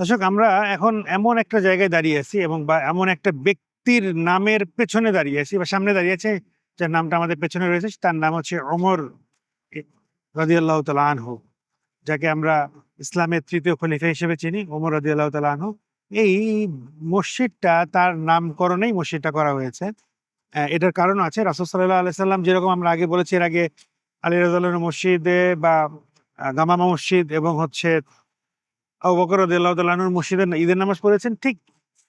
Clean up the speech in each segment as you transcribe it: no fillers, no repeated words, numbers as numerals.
দর্শক, আমরা এখন এমন একটা জায়গায় দাঁড়িয়ে আছি এবং বা এমন একটা ব্যক্তির নামের পেছনে দাঁড়িয়ে আছি বা সামনে দাঁড়িয়ে আছে, যার নামটা আমাদের পেছনে রয়েছে। তার নাম হচ্ছে ওমর রাদিয়াল্লাহু তাআলা আনহু, যাকে আমরা ইসলামের তৃতীয় খলিফা হিসেবে চিনি, ওমর রাদিয়াল্লাহু তাআলা আনহু। এই মসজিদটা তার নামকরণেই মসজিদটা করা হয়েছে। এটার কারণ আছে। রাসূল সাল্লাল্লাহু আলাইহি সাল্লাম, যেরকম আমরা আগে বলেছি, এর আগে আলী রাদিয়াল্লাহু আনহু মসজিদে বা গামামা মসজিদ এবং হচ্ছে আবু বকর রাদিয়াল্লাহু তাআলা আনহুর মসজিদে ঈদের নামাজ পড়েছেন, ঠিক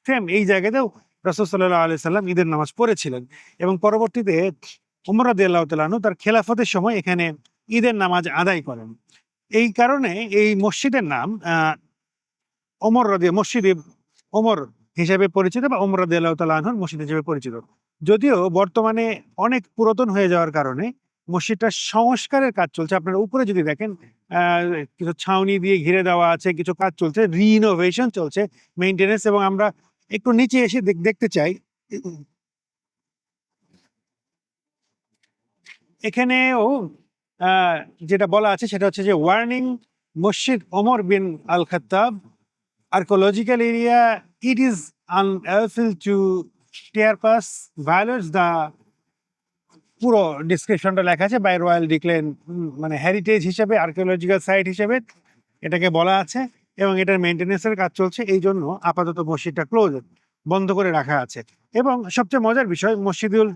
সেম এই জায়গাতেও রাসূল সাল্লাল্লাহু আলাইহি সাল্লাম ঈদের নামাজ পড়েছিলেন। এবং পরবর্তীতে ওমর রাদিয়াল্লাহু তাআলা আনহু তার খেলাফতের সময় এখানে ঈদের নামাজ আদায় করেন। এই কারণে এই মসজিদের নাম মসজিদে ওমর হিসেবে পরিচিত বা ওমর রাদিয়াল্লাহু তাআলা আনহুর মসজিদ হিসেবে পরিচিত। যদিও বর্তমানে অনেক পুরাতন হয়ে যাওয়ার কারণে মসজিদটার সংস্কারের কাজ চলছে। আপনারা উপরে যদি দেখেন, কিছু ছাউনি দিয়ে ঘিরে দেওয়া আছে, কিছু কাজ চলছে, রিনোভেশন চলছে, মেইনটেন্যান্স। এবং আমরা একটু নিচে এসে দেখতে চাই, এখানেও যেটা বলা আছে সেটা হচ্ছে যে ওয়ার্নিং মসজিদ ওমর বিন আল Khattab archaeological area. It is unlawful to trespass, violates the, পুরো ডিসক্রিপশনটা লেখা আছে, বাই রয়্যাল ডিক্লেন, মানে হেরিটেজ হিসেবে, আর্কিওলজিক্যাল সাইট হিসেবে এটাকে বলা আছে। এবং এটার মেনটেন্যান্সের কাজ চলছে, এই জন্য আপাতত মসজিদটা ক্লোজ, বন্ধ করে রাখা আছে। এবং সবচেয়ে মজার বিষয়, মসজিদুল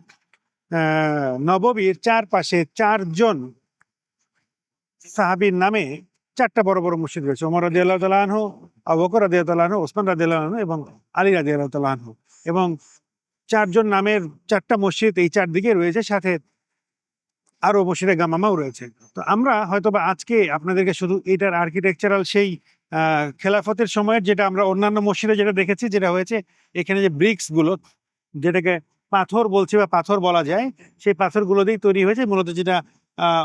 নববীর চারপাশে 4 জন সাহাবীর নামে 4টা বড় বড় মসজিদ রয়েছে। ওমর রাদিয়াল্লাহু তাআলা আনহু, আবু বকর রাদিয়াল্লাহু তাআলা আনহু, ওসমান রাদিয়াল্লাহু আনহু এবং আলী রাদিয়াল্লাহু তাআলা আনহু। এবং 4 জন নামের 4টা মসজিদ এই চারদিকে রয়েছে, সাথে আরো মসজিদে গামামাও রয়েছে। তো আমরা হয়তোবা আজকে আপনাদেরকে শুধু এটার আর্কিটেকচারাল সেই খেলাফতের সময়ের, যেটা আমরা অন্যান্য মসজিদে যেটা দেখেছি, যেটা হয়েছে এখানে যে ব্রিক্স গুলো, যেটাকে পাথর বলছি বা পাথর বলা যায়, সেই পাথরগুলো দিয়েই তৈরি হয়েছে মূলত, যেটা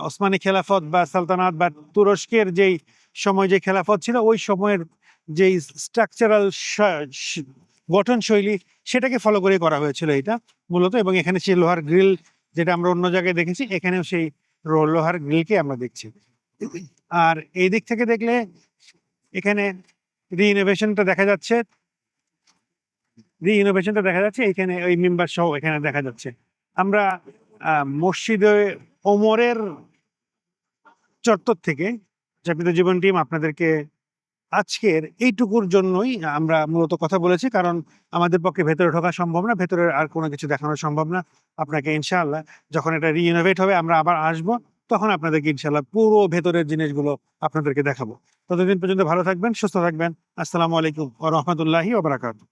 ওসমানী খেলাফত বা সালতানাত বা তুরস্কের যেই সময় যে খেলাফত ছিল, ওই সময়ের যেই স্ট্রাকচারাল গঠন শৈলী, সেটাকে ফলো করে করা হয়েছিল এটা মূলত। এবং এখানে সেই লোহার গ্রিল, যেটা আমরা অন্য জায়গায় দেখেছি, এখানেও সেই লোহার গ্রিলকে আমরা দেখছি। আর এই দিক থেকে দেখলে এখানে রিইনোভেশনটা দেখা যাচ্ছে, এখানে ওই মেম্বার সহ এখানে দেখা যাচ্ছে। আমরা মসজিদে ওমরের চত্বর থেকে যাপিত জীবন টিম আপনাদেরকে আজকের এইটুকুর জন্যই আমরা মূলত কথা বলেছি, কারণ আমাদের পক্ষে ভেতরে ঢোকা সম্ভব না, ভেতরে আর কোনো কিছু দেখানো সম্ভব না। আপনাকে ইনশাআল্লাহ যখন এটা রিইনোভেট হবে, আমরা আবার আসবো, তখন আপনাদেরকে ইনশাআল্লাহ পুরো ভেতরের জিনিসগুলো আপনাদেরকে দেখাবো। ততদিন পর্যন্ত ভালো থাকবেন, সুস্থ থাকবেন। আসসালামু আলাইকুম ওয়া রাহমাতুল্লাহি ওয়া বারাকাতুহু।